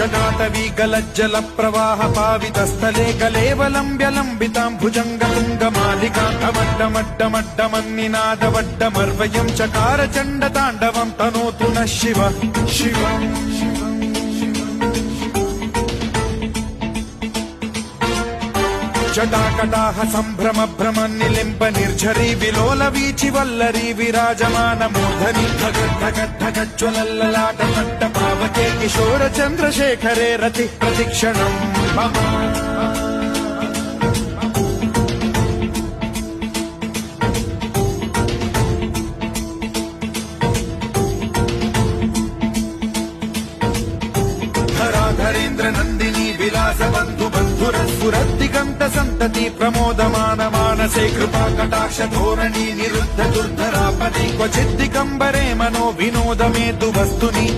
जटाटवी गलज्जल प्रवाह पावितस्थले कलेवलम्ब्यलम्बितां भुजङ्गतुङ्गमालिकान्तमड्डमड्डमड्डमन्निनादवड्डमर्वयं चकार चण्डताण्डवं तनोतु नः शिव शिव जटाकटाह सम्भ्रम भ्रम निलिम्ब निर्झरी विलोल वीचि वल्लरी विराजमान मूर्धनि धगद्धगद्धगज्ज्वलल्ललाट पट्ट पावके किशोर चन्द्रशेखरे रति प्रतिक्षणम् धराधरेन्द्र नन्दिनी विलास बन्धु बन्धुरस्फुरद्दिगन्त सन्तति प्रमोदमान मानसे कृपा कटाक्ष धोरणी निरुद्ध दुर्धरापदि क्वचिद्दिगम्बरे मनो विनोद मेतु वस्तुनि